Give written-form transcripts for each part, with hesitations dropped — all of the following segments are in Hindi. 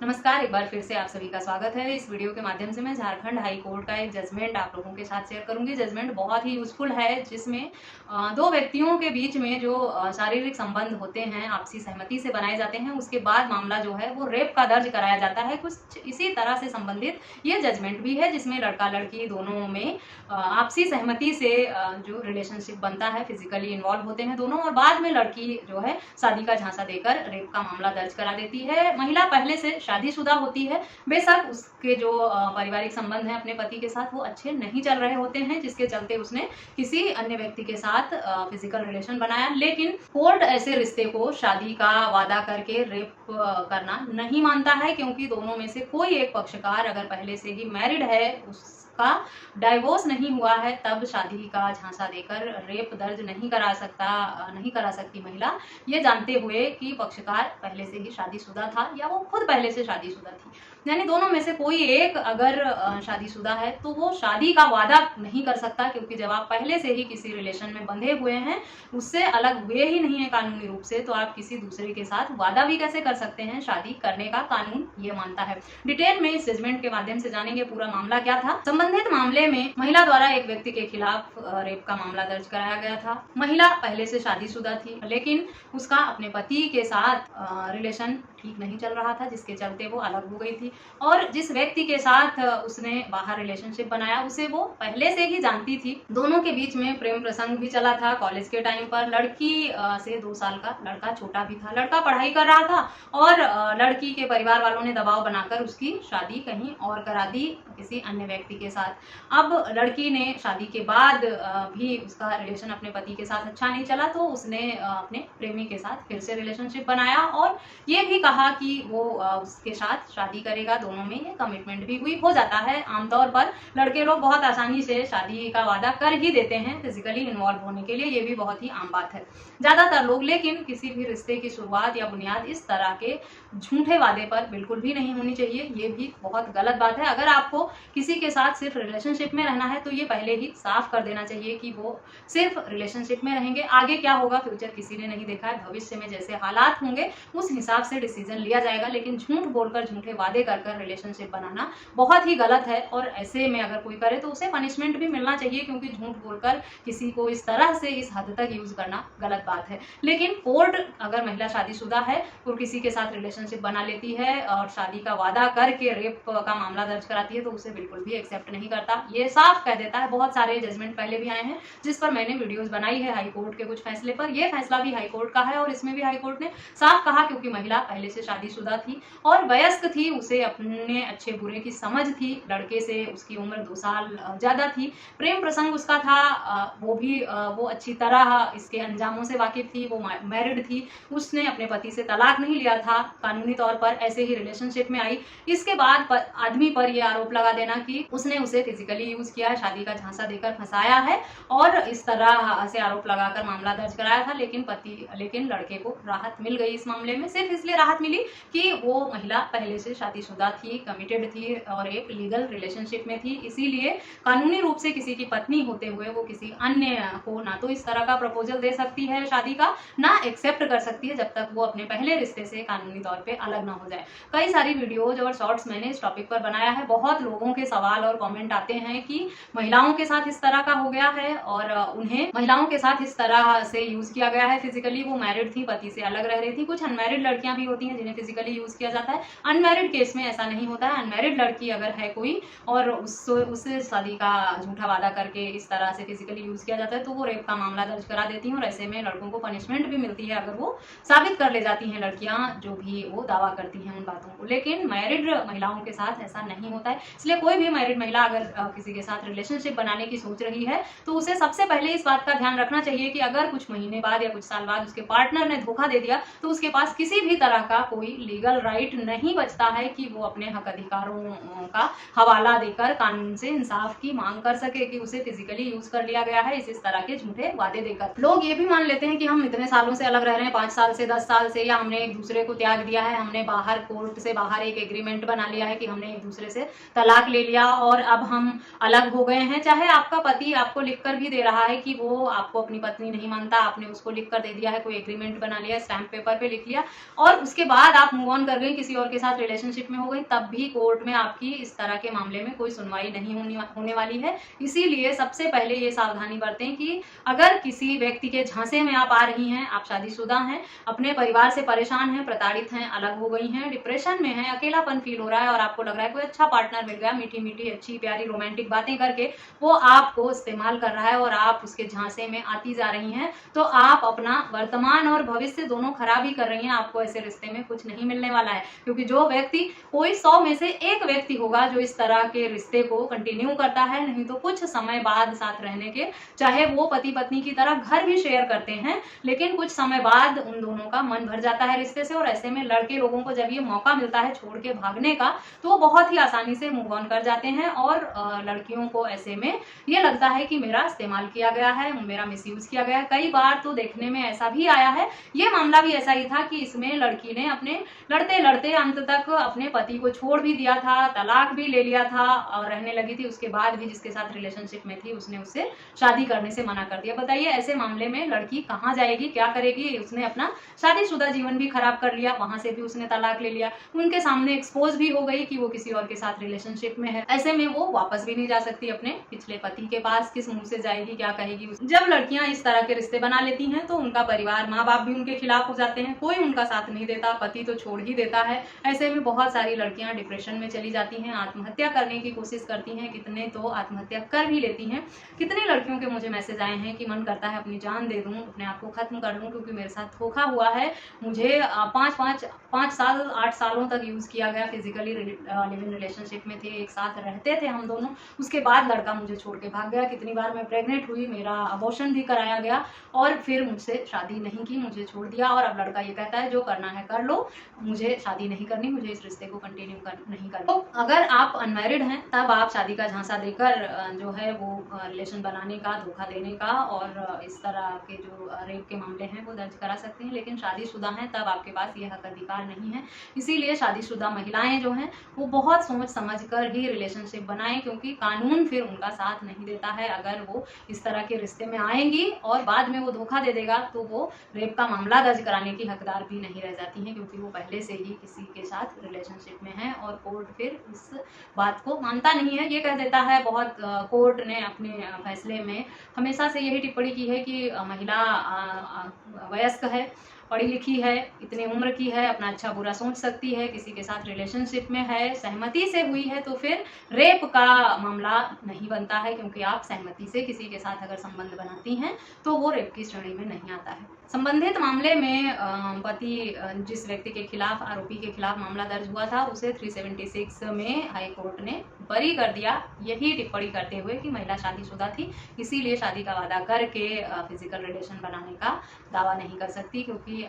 नमस्कार, एक बार फिर से आप सभी का स्वागत है। इस वीडियो के माध्यम से मैं झारखंड हाई कोर्ट का एक जजमेंट आप लोगों के साथ शेयर करूंगी। जजमेंट बहुत ही यूजफुल है, जिसमें दो व्यक्तियों के बीच में जो शारीरिक संबंध होते हैं आपसी सहमति से बनाए जाते हैं, उसके बाद मामला जो है वो रेप का दर्ज कराया जाता है। कुछ इसी तरह से संबंधित ये जजमेंट भी है, जिसमें लड़का लड़की दोनों में आपसी सहमति से जो रिलेशनशिप बनता है, फिजिकली इन्वॉल्व होते हैं दोनों, और बाद में लड़की जो है शादी का झांसा देकर रेप का मामला दर्ज करा देती है। महिला पहले से शादीशुदा होती है, बेशक उसके जो पारिवारिक संबंध हैं अपने पति के साथ वो अच्छे नहीं चल रहे होते हैं, जिसके चलते उसने किसी अन्य व्यक्ति के साथ फिजिकल रिलेशन बनाया। लेकिन कोर्ट ऐसे रिश्ते को शादी का वादा करके रेप करना नहीं मानता है, क्योंकि दोनों में से कोई एक पक्षकार अगर पहले से ही मैरिड है, उसका डाइवोर्स नहीं हुआ है, तब शादी का झांसा देकर रेप दर्ज नहीं करा सकती महिला, ये जानते हुए कि पक्षकार पहले से ही शादीशुदा था या वो खुद पहले से शादीशुदा थी। यानी दोनों में से कोई एक अगर शादीशुदा है तो वो शादी का वादा नहीं कर सकता, क्योंकि जब आप पहले से ही किसी रिलेशन में बंधे हुए हैं, उससे अलग हुए ही नहीं है कानूनी रूप से, तो आप किसी दूसरे के साथ वादा भी कैसे कर सकते हैं। शादी करने का कानून ये मानता है। डिटेल में इस जजमेंट के माध्यम से जानेंगे पूरा मामला क्या था। संबंधित मामले में महिला द्वारा एक व्यक्ति के खिलाफ रेप का मामला दर्ज कराया गया था। महिला पहले से शादीशुदा थी, लेकिन उसका अपने पति के साथ रिलेशन ठीक नहीं चल रहा था, जिसके चलते वो अलग हो गई थी। और जिस व्यक्ति के साथ उसने बाहर रिलेशनशिप बनाया, उसे वो पहले से ही जानती थी। दोनों के बीच में प्रेम प्रसंग भी चला था। कॉलेज के टाइम पर लड़की से 2 साल का लड़का छोटा भी था। लड़का पढ़ाई कर रहा था और लड़की के परिवार वालों ने दबाव बनाकर उसकी शादी कहीं और करा दी, किसी अन्य व्यक्ति के साथ। अब लड़की ने शादी के बाद भी उसका रिलेशन अपने पति के साथ अच्छा नहीं चला, तो उसने अपने प्रेमी के साथ फिर से रिलेशनशिप बनाया और ये भी कहा कि वो उसके साथ शादी करेगा। दोनों में ये कमिटमेंट भी हुई। हो जाता है आमतौर पर लड़के लोग बहुत आसानी से शादी का वादा कर ही देते हैं फिजिकली इन्वॉल्व होने के लिए, ये भी बहुत ही आम बात है ज्यादातर लोग। लेकिन किसी भी रिश्ते की शुरुआत या बुनियाद इस तरह के झूठे वादे पर बिल्कुल भी नहीं होनी चाहिए। ये भी बहुत गलत बात है। अगर आपको किसी के साथ सिर्फ रिलेशनशिप में रहना है तो ये पहले ही साफ कर देना चाहिए कि वो सिर्फ रिलेशनशिप में रहेंगे। आगे क्या होगा फ्यूचर किसी ने नहीं देखा है। भविष्य में जैसे हालात होंगे उस हिसाब से डिसीजन लिया जाएगा, लेकिन झूठ बोलकर झूठे वादे कर रिलेशनशिप बनाना बहुत ही गलत है। और ऐसे में अगर कोई करे तो उसे पनिशमेंट भी मिलना चाहिए, क्योंकि झूठ बोलकर किसी को इस तरह से इस हद तक यूज करना गलत बात है। लेकिन कोर्ट अगर महिला शादीशुदा है और किसी के साथ रिलेशनशिप बना लेती है और शादी का वादा करके रेप का मामला दर्ज कराती है, तो उसे बिल्कुल भी एक्सेप्ट नहीं करता। ये साफ कह देता है। बहुत सारे जजमेंट पहले भी आए हैं जिस पर मैंने वीडियोस बनाई है हाई कोर्ट के कुछ फैसले पर। यह फैसला भी हाई कोर्ट का है और इसमें भी हाई कोर्ट ने साफ कहा, क्योंकि महिला पहले से शादीशुदा थी और वयस्क थी, उसे अपने अच्छे बुरे की समझ थी। लड़के से उसकी उम्र 2 साल ज्यादा थी। प्रेम प्रसंग उसका था, वो अच्छी तरह इसके अंजामों से वाकिफ थी। वो मैरिड थी, उसने अपने पति से तलाक नहीं लिया था, कानूनी तौर पर ऐसे ही रिलेशनशिप में आई। इसके बाद आदमी पर यह आरोप लगा देना कि उसने उसे फिजिकली यूज किया है, शादी का झांसा देकर फंसाया है, और इस तरह से आरोप लगाकर मामला दर्ज कराया था। लेकिन लड़के को राहत मिल गई इस मामले में। सिर्फ इसलिए राहत मिली कि वो महिला पहले से शादीशुदा थी, कमिटेड थी और एक लीगल रिलेशनशिप में थी। इसीलिए कानूनी रूप से किसी की पत्नी होते हुए वो किसी अन्य को ना तो इस तरह का प्रपोजल दे सकती है शादी का, ना एक्सेप्ट कर सकती है, जब तक वो अपने पहले रिश्ते से कानूनी तौर पे अलग ना हो जाए। कई सारी वीडियोज और शॉर्ट्स मैंने इस टॉपिक पर बनाया है। बहुत लोगों के सवाल और कमेंट आते हैं कि महिलाओं के साथ इस तरह का हो गया है और उन्हें महिलाओं के साथ इस तरह से यूज किया गया है फिजिकली। वो मैरिड थी, पति से अलग रह रही थी। कुछ अनमैरिड लड़कियां भी होती हैं जिन्हें फिजिकली यूज किया जाता है। अनमैरिड केस में ऐसा नहीं होता है। अनमैरिड लड़की अगर है कोई और उससे शादी का झूठा वादा करके इस तरह से फिजिकली यूज किया जाता है, तो वो रेप का मामला दर्ज करा देती हैं और ऐसे में लड़कों को पनिशमेंट भी मिलती है अगर वो साबित कर ले जाती हैं, लड़कियां जो भी वो दावा करती हैं उन बातों को। लेकिन मैरिड महिलाओं के साथ ऐसा नहीं होता है। इसलिए कोई भी मैरिड महिला अगर किसी के साथ रिलेशनशिप बनाने की सोच रही है तो उसे सबसे पहले इस बात का ध्यान रखना चाहिए कि अगर कुछ महीने बाद या कुछ साल बाद उसके पार्टनर ने धोखा दे दिया तो उसके पास किसी भी तरह का कोई लीगल राइट नहीं बचता है कि वो अपने हक अधिकारों का हवाला देकर कानून से इंसाफ की मांग कर सके कि उसे फिजिकली यूज कर लिया गया है इस तरह के झूठे वादे देकर। लोग ये भी मान लेते हैं कि हम इतने सालों से अलग रह रहे हैं, 5 साल से 10 साल से, या हमने एक दूसरे को त्याग दिया है, हमने बाहर कोर्ट से बाहर एक एग्रीमेंट बना लिया है कि हमने एक दूसरे से तलाक ले लिया और अब हम अलग हो गए हैं। चाहे आपका पति आपको लिखकर भी दे रहा है कि वो आपको अपनी पत्नी नहीं मानता, आपने उसको लिखकर दे दिया है, कोई एग्रीमेंट बना लिया, स्टैंप पेपर पे लिख लिया, और उसके उसके बाद आप मूव ऑन कर गई, किसी और के साथ रिलेशनशिप में हो गई, तब भी कोर्ट में आपकी इस तरह के मामले में कोई सुनवाई नहीं होने वाली है। इसीलिए सबसे पहले ये सावधानी बरतें कि अगर किसी व्यक्ति के झांसे में आप आ रही हैं, आप शादीशुदा हैं, अपने परिवार से परेशान हैं, प्रताड़ित हैं, अलग हो गई हैं, डिप्रेशन में हैं, अकेलापन फील हो रहा है और आपको लग रहा है कोई अच्छा पार्टनर मिल गया, मीठी मीठी अच्छी प्यारी रोमांटिक बातें करके वो आपको इस्तेमाल कर रहा है और आप उसके झांसे में आती जा रही हैं, तो आप अपना वर्तमान और भविष्य दोनों खराब ही कर रही हैं। आपको ऐसे रिश्ते में कुछ नहीं मिलने वाला है, क्योंकि जो व्यक्ति, कोई 100 में से एक व्यक्ति होगा जो इस तरह के रिश्ते को कंटिन्यू करता है, नहीं तो कुछ समय बाद साथ रहने के, चाहे वो पति पत्नी की तरह घर भी शेयर करते हैं, लेकिन कुछ समय बाद उन दोनों का मन भर जाता है रिश्ते से। और ऐसे में लड़के लोगों को जब ये मौका मिलता है छोड़ के भागने का, तो वो बहुत ही आसानी से मूव ऑन कर जाते हैं और लड़कियों को ऐसे में ये लगता है कि मेरा इस्तेमाल किया गया है, मेरा मिसयूज किया गया है। कई बार तो देखने में ऐसा भी आया है, ये मामला भी ऐसा ही था कि इसमें लड़की ने अपने लड़ते लड़ते अंत तक अपने पति को छोड़ भी दिया था, तलाक भी ले लिया था और रहने लगी थी। उसके बाद भी जिसके साथ रिलेशनशिप में थी उसने उससे शादी करने से मना कर दिया। बताइए ऐसे मामले में लड़की कहाँ जाएगी, क्या करेगी? उसने अपना शादीशुदा जीवन भी खराब कर लिया, वहां से भी उसने तलाक ले लिया, उनके सामने एक्सपोज भी हो गई कि वो किसी और के साथ रिलेशनशिप में है। ऐसे में वो वापस भी नहीं जा सकती अपने पिछले पति के पास, किस मुंह से जाएगी, क्या कहेगी? जब लड़कियां इस तरह के रिश्ते बना लेती हैं तो उनका परिवार, माँ बाप भी उनके खिलाफ हो जाते हैं, कोई उनका साथ नहीं देता, पति तो छोड़ ही देता है। ऐसे में बहुत सारी लड़कियां डिप्रेशन में चली जाती हैं, आत्महत्या करने की कोशिश करती हैं, कितने तो आत्महत्या कर भी लेती हैं। कितने लड़कियों के मुझे मैसेज आए हैं कि मन करता है अपनी जान दे दूं, अपने आप को खत्म कर दूं, क्योंकि मेरे साथ धोखा हुआ है, मुझे 5 साल 8 सालों तक यूज किया गया, फिजिकली लिव इन रिलेशनशिप में थे, एक साथ रहते थे हम दोनों, उसके बाद लड़का मुझे छोड़ के भाग गया। कितनी बार मैं प्रेग्नेंट हुई, मेरा अबॉर्शन भी कराया गया और फिर मुझसे शादी नहीं की, मुझे छोड़ दिया। और अब लड़का ये कहता है जो करना है कर लो, मुझे शादी नहीं करनी, मुझे इस रिश्ते को कंटिन्यू नहीं करना। तो अगर आप अनमैरिड हैं तब आप शादी का झांसा देकर जो है वो रिलेशन बनाने का, धोखा देने का और इस तरह के जो रेप के मामले हैं वो दर्ज करा सकते हैं। लेकिन शादीशुदा हैं तब आपके पास ये हक अधिकार नहीं है। इसीलिए शादीशुदा महिलाएं जो हैं वो बहुत सोच समझ कर ही रिलेशनशिप बनाएं, क्योंकि कानून फिर उनका साथ नहीं देता है। अगर वो इस तरह के रिश्ते में आएंगी और बाद में वो धोखा दे देगा तो वो रेप का मामला दर्ज कराने की हकदार भी नहीं रह जाती हैं, क्योंकि वो पहले से ही किसी के साथ रिलेशनशिप में है और कोर्ट फिर इस बात को मानता नहीं है। ये कह देता है, बहुत कोर्ट ने अपने फैसले में हमेशा से यही टिप्पणी की है कि महिला वयस्क है, पढ़ी लिखी है, इतनी उम्र की है, अपना अच्छा बुरा सोच सकती है, किसी के साथ रिलेशनशिप में है, सहमति से हुई है, तो फिर रेप का मामला नहीं बनता है, क्योंकि आप सहमति से किसी के साथ अगर संबंध बनाती हैं तो वो रेप की श्रेणी में नहीं आता है। संबंधित मामले में पति जिस व्यक्ति के खिलाफ, आरोपी के खिलाफ मामला दर्ज हुआ था, उसे 376 में हाई कोर्ट ने बरी कर दिया, यही टिप्पणी करते हुए कि महिला शादीशुदा थी, इसीलिए शादी का वादा करके फिजिकल रिलेशन बनाने का दावा नहीं कर सकती, क्योंकि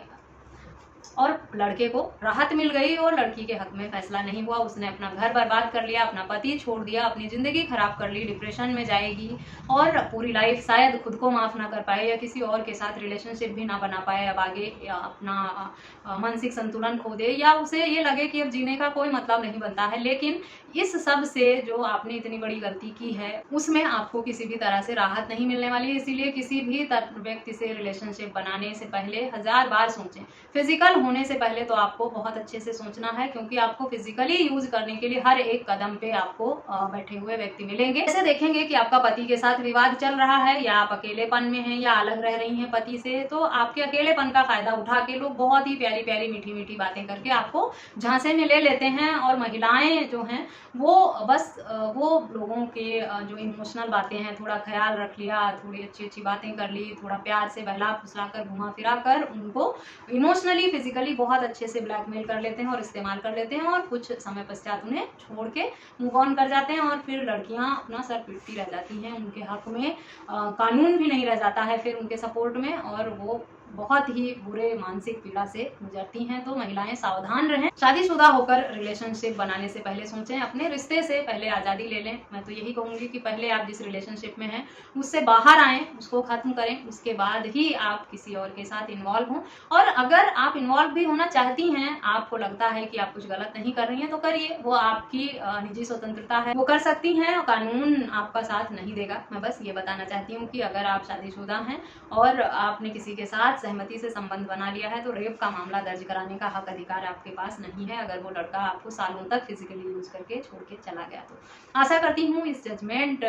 और लड़के को राहत मिल गई और लड़की के हक में फैसला नहीं हुआ। उसने अपना घर बर्बाद कर लिया, अपना पति छोड़ दिया, अपनी जिंदगी खराब कर ली, डिप्रेशन में जाएगी और पूरी लाइफ शायद खुद को माफ ना कर पाए या किसी और के साथ रिलेशनशिप भी ना बना पाए अब आगे, या अपना मानसिक संतुलन खो दे, या उसे ये लगे कि अब जीने का कोई मतलब नहीं बनता है। लेकिन इस सब से जो आपने इतनी बड़ी गलती की है उसमें आपको किसी भी तरह से राहत नहीं मिलने वाली है। इसीलिए किसी भी व्यक्ति से रिलेशनशिप बनाने से पहले 1000 बार सोचें। फिजिकल होने से पहले तो आपको बहुत अच्छे से सोचना है, क्योंकि आपको फिजिकली यूज करने के लिए हर एक कदम पे आपको बैठे हुए व्यक्ति मिलेंगे। ऐसे देखेंगे कि आपका पति के साथ विवाद चल रहा है, या आप अकेलेपन में हैं, या अलग रह रही हैं पति से, तो आपके अकेलेपन का फायदा उठा के लोग बहुत ही प्यारी प्यारी मीठी मीठी बातें करके आपको झांसे में ले लेते हैं। और महिलाएं जो हैं वो बस वो लोगों के जो इमोशनल बातें हैं, थोड़ा ख्याल रख लिया, थोड़ी अच्छी अच्छी बातें कर ली, थोड़ा प्यार से बहला फुसला कर घुमा फिरा कर उनको इमोशनली फिजिकली बहुत अच्छे से ब्लैकमेल कर लेते हैं और इस्तेमाल कर लेते हैं, और कुछ समय पश्चात उन्हें छोड़ के मूव ऑन कर जाते हैं। और फिर लड़कियां अपना सर पीटती रह जाती हैं, उनके हक में कानून भी नहीं रह जाता है फिर उनके सपोर्ट में, और वो बहुत ही बुरे मानसिक पीड़ा से गुजरती हैं। तो महिलाएं सावधान रहें, शादीशुदा होकर रिलेशनशिप बनाने से पहले सोचें, अपने रिश्ते से पहले आज़ादी ले लें। मैं तो यही कहूँगी कि पहले आप जिस रिलेशनशिप में हैं उससे बाहर आएँ, उसको ख़त्म करें, उसके बाद ही आप किसी और के साथ इन्वॉल्व हों। और अगर आप इन्वॉल्व भी होना चाहती हैं, आपको लगता है कि आप कुछ गलत नहीं कर रही हैं, तो करिए, वो आपकी निजी स्वतंत्रता है, वो कर सकती हैं, कानून आपका साथ नहीं देगा। मैं बस ये बताना चाहती हूँ कि अगर आप शादीशुदा हैं और आपने किसी के साथ सहमति से संबंध बना लिया है तो रेप का मामला दर्ज कराने का हक अधिकार आपके पास नहीं है, अगर वो लड़का आपको सालों तक फिजिकली यूज करके छोड़ के चला गया तो। आशा करती हूँ इस जजमेंट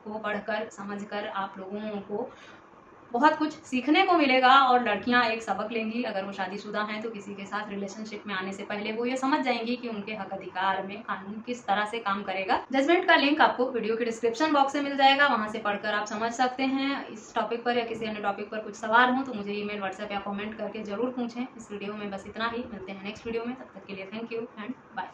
को पढ़कर समझकर आप लोगों को बहुत कुछ सीखने को मिलेगा और लड़कियां एक सबक लेंगी। अगर वो शादीशुदा हैं तो किसी के साथ रिलेशनशिप में आने से पहले वो ये समझ जाएंगी कि उनके हक अधिकार में कानून किस तरह से काम करेगा। जजमेंट का लिंक आपको वीडियो के डिस्क्रिप्शन बॉक्स में मिल जाएगा, वहां से पढ़कर आप समझ सकते हैं। इस टॉपिक पर या किसी अन्य टॉपिक पर कुछ सवाल हो तो मुझे ईमेल, व्हाट्सएप या कमेंट करके जरूर पूछें। इस वीडियो में बस इतना ही, मिलते हैं नेक्स्ट वीडियो में, तब तक के लिए थैंक यू एंड बाय।